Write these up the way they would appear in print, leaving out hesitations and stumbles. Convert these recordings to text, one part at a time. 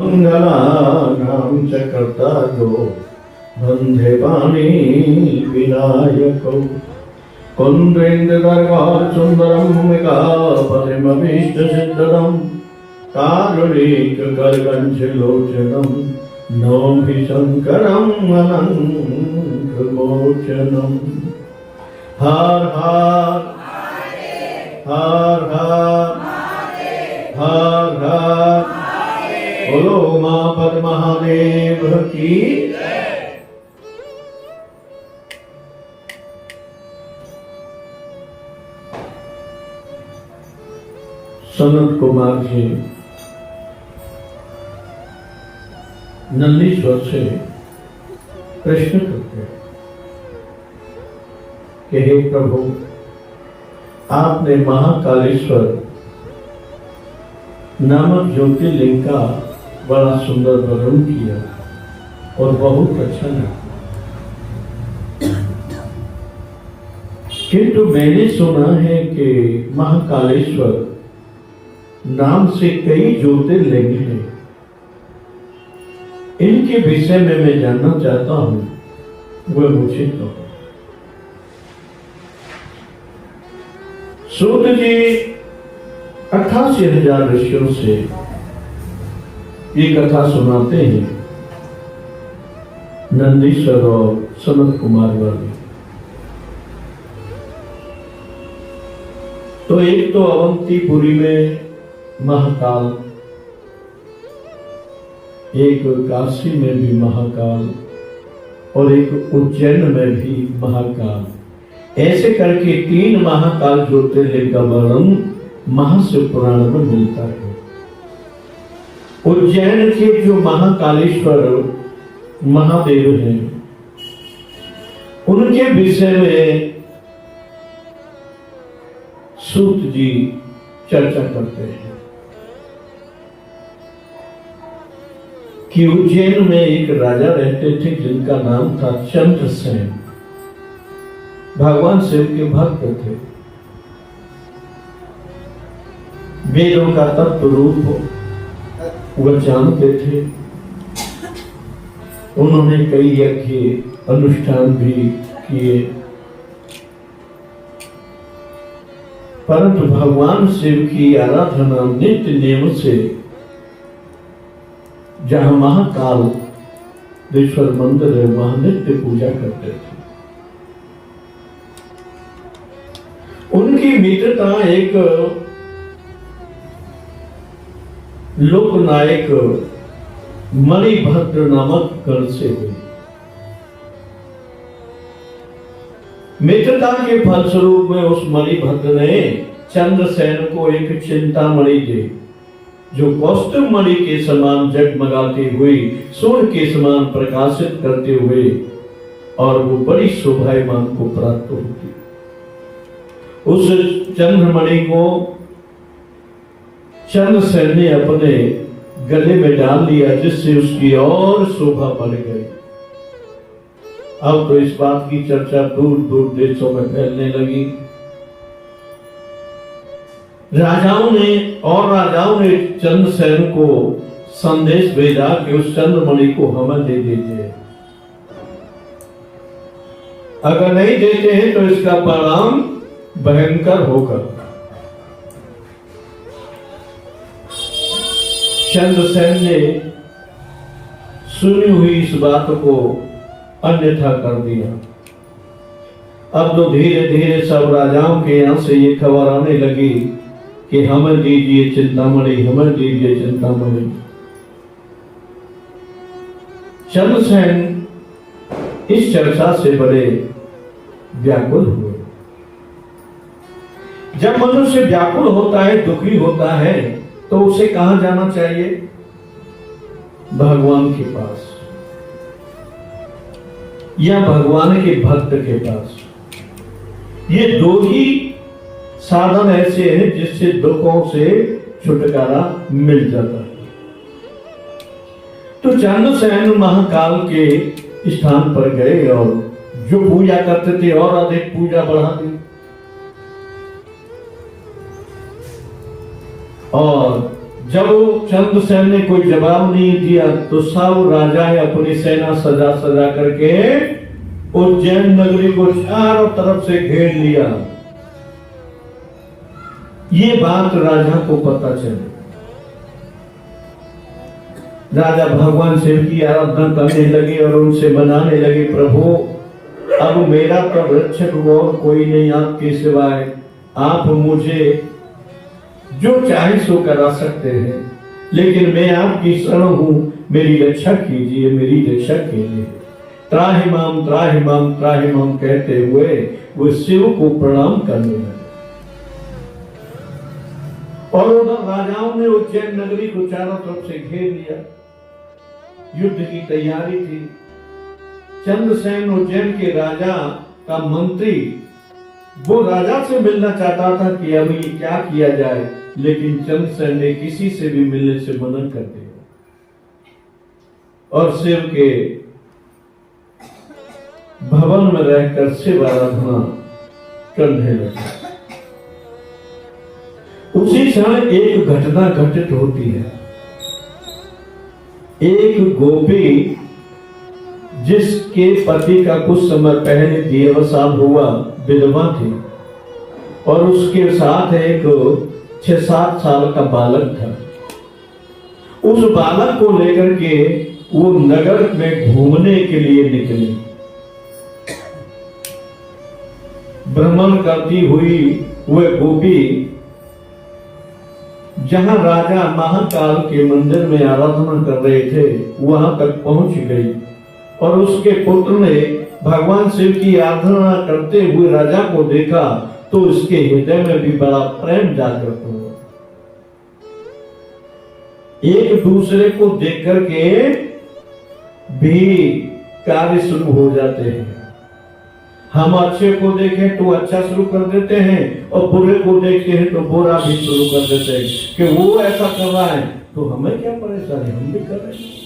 मंगलानां च कर्ता जो बंधे पाणी विनायको कुंद्रेन्द्रगर्भार सुंदरम मेघापतिमभीष्ट सिद्धरम कारुणिक करकंचलोचनम नौमि शंकरम अनंत मोचनम। हर हर हर हर हर हर बोलो उमापति महादेव की। सनत कुमार जी नंदीश्वर से प्रश्न करते हैं कि हे प्रभु, आपने महाकालेश्वर नामक ज्योतिर्लिंग का बड़ा सुंदर वर्णन किया और बहुत अच्छा लगा, किंतु मैंने सुना है कि महाकालेश्वर नाम से कई ज्योतिर्लिंग हैं। इनके विषय में मैं जानना चाहता हूं, वह मुझे कहो। सूत जी 88,000 ऋषियों से ये कथा सुनाते हैं, नंदीश्वर और सनत कुमार वाले। तो एक तो अवंतीपुरी में महाकाल, एक काशी में भी महाकाल और एक उज्जैन में भी महाकाल, ऐसे करके 3 महाकाल ज्योतिर्लिंग का वर्णन महाशिव पुराण में मिलता है। उज्जैन के जो महाकालेश्वर महादेव हैं, उनके विषय में सूत जी चर्चा करते हैं कि उज्जैन में एक राजा रहते थे जिनका नाम था चंद्रसेन। भगवान शिव के भक्त थे, वेदों का तत्व रूप वह जानते थे। उन्होंने कई यज्ञ अनुष्ठान भी किए, परंतु भगवान शिव की आराधना नित्य नियम से जहां महाकाल ईश्वर मंदिर है, वहां नित्य पूजा करते थे। उनकी मित्रता एक लोकनायक मणिभद्र नामक गण से हुई। मित्रता के फलस्वरूप में उस मणिभद्र ने चंद्रसेन को एक चिंतामणि दी, जो कौस्तुभ मणि के समान जगमगाती हुई, सूर्य के समान प्रकाशित करते हुए, और वो बड़ी शोभायमान को प्राप्त होती। उस चंद्रमणि को चंद्रसेन ने अपने गले में डाल लिया, जिससे उसकी और शोभा बढ़ गई। अब तो इस बात की चर्चा दूर दूर देशों में फैलने लगी। राजाओं ने चंद्रसेन को संदेश भेजा कि उस चंद्रमणि को हमें दे दीजिए, अगर नहीं देते हैं तो इसका परिणाम भयंकर होगा। चंद्रसेन ने सुनी हुई इस बात को अन्यथा कर दिया। अब तो धीरे धीरे सब राजाओं के यहां से ये खबर आने लगी कि हमें दीजिए चिंतामणि, हमें दीजिए चिंतामणि। चंद्रसेन इस चर्चा से बड़े व्याकुल हुए। जब मनुष्य व्याकुल होता है, दुखी होता है, तो उसे कहां जाना चाहिए? भगवान के पास या भगवान के भक्त के पास। ये 2 ही साधन ऐसे हैं जिससे दुखों से छुटकारा मिल जाता है। तो चंद्रसेन महाकाल के स्थान पर गए और जो पूजा करते थे और अधिक पूजा बढ़ा दी, और जब चंद्रसेन ने कोई जवाब नहीं दिया तो सब राजाएं अपनी सेना सजा सजा करके उज्जैन नगरी को चारों तरफ से घेर लिया। ये बात राजा को पता चली। राजा भगवान शिव की आराधना करने लगे और उनसे मनाने लगे, प्रभु अब मेरा तो रक्षक और कोई नहीं आपके सिवाय, आप मुझे जो चाहे सो करा सकते हैं, लेकिन मैं आपकी शरण हूं, मेरी रक्षा कीजिए, मेरी रक्षा कीजिए। त्राहिमाम त्राहिमाम त्राहिमाम कहते हुए वो शिव को प्रणाम करने लगे। और उधर राजाओं ने उज्जैन नगरी को चारों तरफ से घेर लिया। युद्ध की तैयारी थी। चंद्रसेन उज्जैन के राजा का मंत्री, वो राजा से मिलना चाहता था कि अब ये क्या किया जाए, लेकिन चंद्रसेन ने किसी से भी मिलने से मना कर दिया और शिव के भवन में रहकर शिव आराधना करने लगे। उसी क्षण एक घटना घटित होती है। एक गोपी जिसके पति का कुछ समय पहले देहावसान हुआ, विधवा थी, और उसके साथ एक 6-7 साल का बालक था। उस बालक को लेकर के वो नगर में घूमने के लिए निकली। भ्रमण करती हुई वह गोपी जहां राजा महाकाल के मंदिर में आराधना कर रहे थे वहां तक पहुंच गई, और उसके पुत्र ने भगवान शिव की आराधना करते हुए राजा को देखा तो उसके हृदय में भी बड़ा प्रेम जागृत हुआ। एक दूसरे को देख करके भी कार्य शुरू हो जाते हैं। हम अच्छे को देखें तो अच्छा शुरू कर देते हैं, और बुरे को देखते हैं तो बुरा भी शुरू कर देते हैं कि वो ऐसा कर रहा है तो हमें क्या परेशानी, हम भी कर रहे हैं।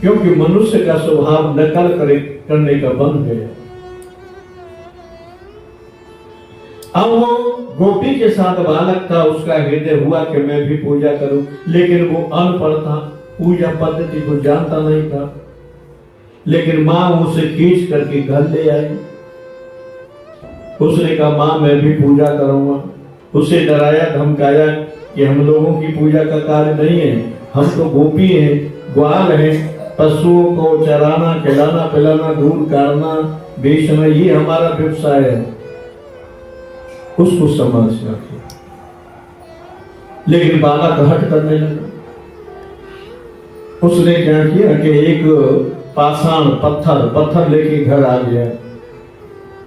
क्योंकि मनुष्य का स्वभाव नकल करने का बन गया। अब वो गोपी के साथ बालक था, उसका हृदय हुआ कि मैं भी पूजा करूं, लेकिन वो अनपढ़ था, पूजा पद्धति को जानता नहीं था। लेकिन मां उसे खींच करके घर ले आई। उसने कहा मां मैं भी पूजा करूंगा। उसे डराया धमकाया कि हम लोगों की पूजा का कार्य नहीं है, हम तो गोपी हैं, ग्वाल हैं, पशुओं को चराना, खिलाना पिलाना, दूध काटना, बेचना, ये हमारा व्यवसाय है। उसको समझना था, लेकिन बालक हट करने लगा। उसने क्या किया कि एक पाषाण पत्थर लेके घर आ गया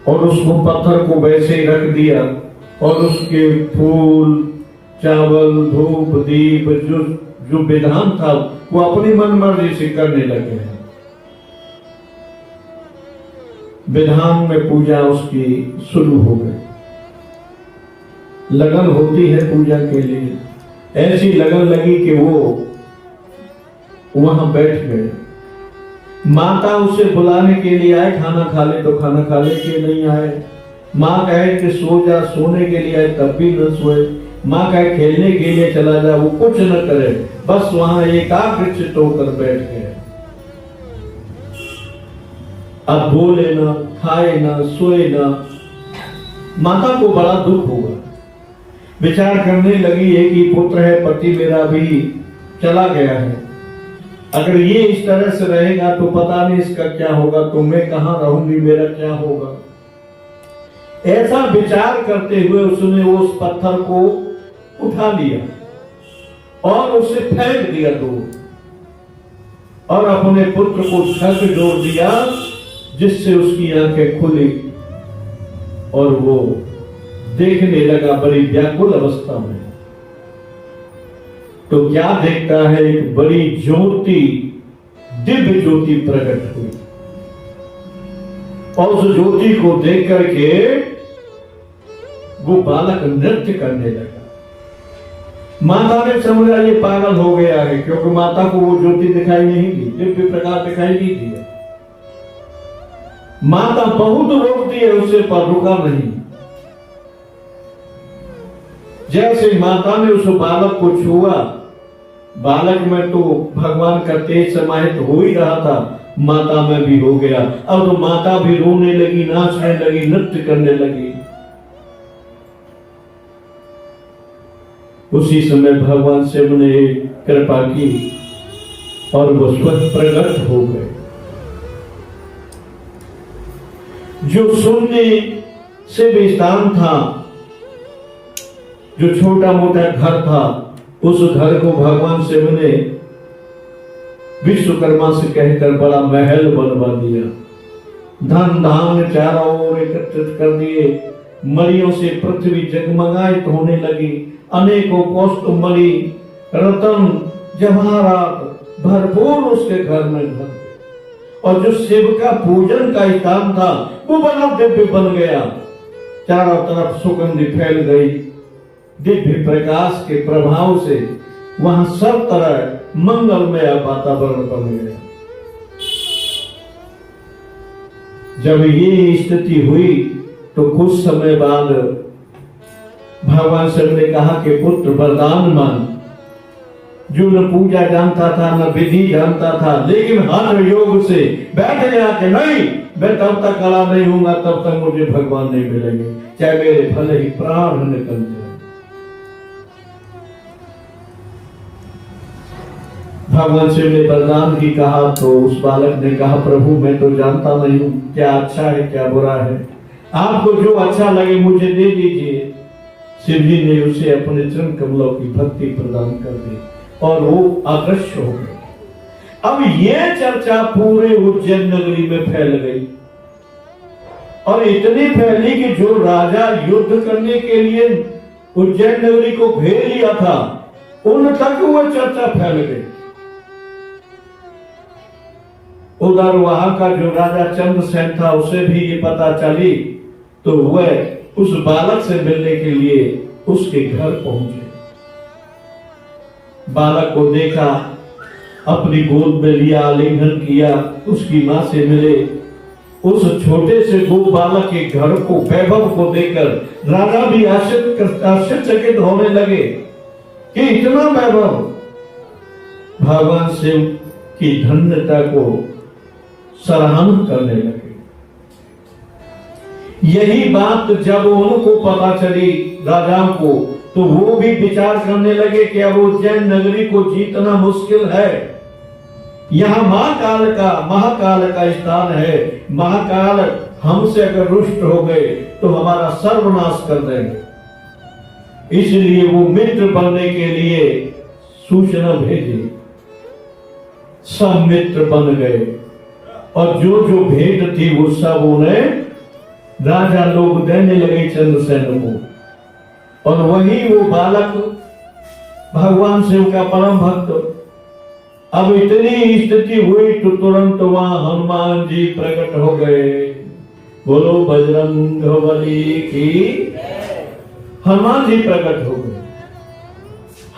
और उसको पत्थर को वैसे ही रख दिया, और उसके फूल चावल धूप दीप जो विधान था वो अपनी मनमर्जी से करने लगे हैं। विधान में पूजा उसकी शुरू हो गई। लगन होती है पूजा के लिए, ऐसी लगन लगी कि वो वहां बैठ गए। माता उसे बुलाने के लिए आए, खाना खा ले तो खाना खा ले के नहीं आए। माँ कहे कि सो जा, सोने के लिए आए तब भी न सोए। माँ कहे खेलने के लिए चला जा, वो कुछ न करे, बस वहां एकाग्रचित्त होकर बैठ गए। अब बोले ना, खाए ना, सोए ना। माता को बड़ा दुख हुआ। विचार करने लगी है कि पुत्र है, पति मेरा भी चला गया है, अगर ये इस तरह से रहेगा तो पता नहीं इसका क्या होगा, तो मैं कहां रहूंगी, मेरा क्या होगा। ऐसा विचार करते हुए उसने उस पत्थर को उठा लिया और उसे फेंक दिया दूर, और अपने पुत्र को झक जोड़ दिया, जिससे उसकी आंखें खुली और वो देखने लगा बड़ी व्याकुल अवस्था में। तो क्या देखता है, एक बड़ी ज्योति, दिव्य ज्योति प्रकट हुई, और उस ज्योति को देख करके वो बालक नृत्य करने लगा। माता ने समझा ये पागल हो गया है, क्योंकि माता को वो ज्योति दिखाई नहीं दी, दिव्य प्रकाश दिखाई नहीं दिया। माता बहुत रोकती है उसे, पर रुका नहीं। जैसे माता ने उस बालक को छुआ, बालक में तो भगवान का तेज समाहित हो ही रहा था, माता में भी हो गया। अब तो माता भी रोने लगी, नाचने लगी, नृत्य करने लगी। उसी समय भगवान शिव ने कृपा की और वो स्वतः प्रकट हो गए। जो शून्य से भी स्थान था, जो छोटा मोटा घर था, उस घर को भगवान शिव ने विश्वकर्मा से कहकर बड़ा महल बनवा दिया। धन धान्य चारों ओर एकत्रित कर दिए। मणियों से पृथ्वी जगमगायित होने लगी। अनेकों कौस्तुभ मणि, रतन, जवाहरात भरपूर उसके घर में भर। और जो शिव का पूजन का स्थान था वो बड़ा दिव्य बन गया। चारों तरफ सुगंधि फैल गई। दिव्य प्रकाश के प्रभाव से वहां सब तरह मंगलमय वातावरण बन गया। जब ये स्थिति हुई तो कुछ समय बाद भगवान शिव ने कहा कि पुत्र वरदान मान। जो न पूजा जानता था न विधि जानता था, लेकिन हर योग से बैठ गया कि नहीं, मैं तब तक खड़ा नहीं हूंगा तब तक मुझे भगवान नहीं मिलेंगे, चाहे मेरे भले ही प्राण निकल जाए। भगवान शिव ने वरदान की कहा तो उस बालक ने कहा, प्रभु मैं तो जानता नहीं हूं क्या अच्छा है क्या बुरा है, आपको जो अच्छा लगे मुझे दे दीजिए। शिव जी ने उसे अपने चरण कमलों की भक्ति प्रदान कर दी और वो अदृश्य हो गए। अब ये चर्चा पूरे उज्जैन नगरी में फैल गई और इतनी फैली कि जो राजा युद्ध करने के लिए उज्जैन नगरी को घेर लिया था उन तक वो चर्चा फैल गई। उधर वहां का जो राजा चंद्रसेन था उसे भी ये पता चली तो वह उस बालक से मिलने के लिए उसके घर पहुंचे। बालक को देखा, अपनी गोद में लिया, आलिंगन किया, उसकी मां से मिले। उस छोटे से गो बालक के घर को, वैभव को देखकर राजा भी आश्चर्यचकित होने लगे कि इतना वैभव। भगवान शिव की धन्यता को सराहना करने लगे। यही बात जब उनको पता चली राजाओं को तो वो भी विचार करने लगे कि अब उज्जैन नगरी को जीतना मुश्किल है। यहाँ महाकाल का स्थान है। महाकाल हमसे अगर रुष्ट हो गए तो हमारा सर्वनाश कर देंगे। इसलिए वो मित्र बनने के लिए सूचना भेजी। सब मित्र बन गए और जो जो भेंट थी वो सब उन्हें राजा लोग देने लगे चंद्रसेन को। और वही वो बालक भगवान शिव का परम भक्त। अब इतनी स्थिति हुई तो तुरंत वहां हनुमान जी प्रकट हो गए। बोलो बजरंगबली की। हनुमान जी प्रकट हो गए।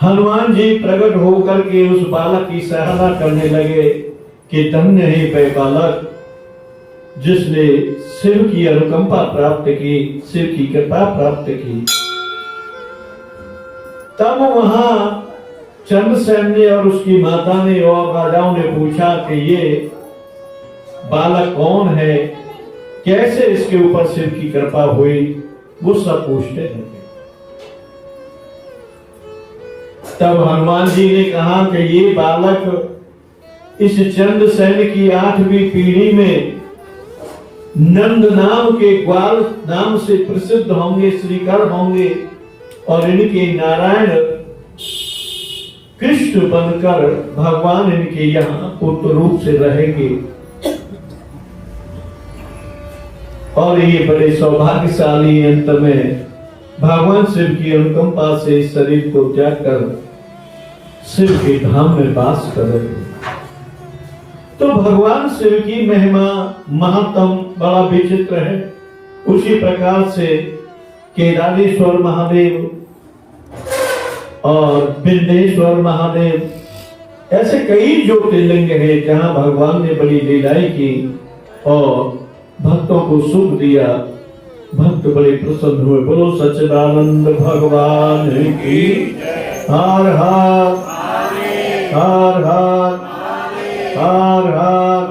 हनुमान जी प्रकट होकर के उस बालक की सराहना करने लगे कि धन्य है वह बालक जिसने शिव की अनुकंपा प्राप्त की, शिव की कृपा प्राप्त की। तब वहां चंद्रसेन ने और उसकी माता ने और राजाओं ने पूछा कि ये बालक कौन है, कैसे इसके ऊपर शिव की कृपा हुई, वो सब पूछते हैं। तब हनुमान जी ने कहा कि ये बालक इस चंद्रसेन की 8वीं पीढ़ी में नंद नाम के ग्वाल नाम से प्रसिद्ध होंगे, श्रीकर होंगे और इनके नारायण कृष्ण बनकर भगवान इनके यहाँ पुत्र रूप से रहेंगे। और ये बड़े सौभाग्यशाली अंत में भगवान शिव की अनुकंपा से शरीर को त्याग कर शिव के धाम में वास करेंगे। तो भगवान शिव की महिमा महात्म बड़ा विचित्र है। उसी प्रकार से केदारेश्वर महादेव और विंध्येश्वर महादेव ऐसे कई ज्योतिर्लिंग है जहां भगवान ने बड़ी लीलाएं की और भक्तों को सुख दिया। भक्त बड़े प्रसन्न हुए। बोलो सच्चिदानंद भगवान की। हर हर हर हर हर हर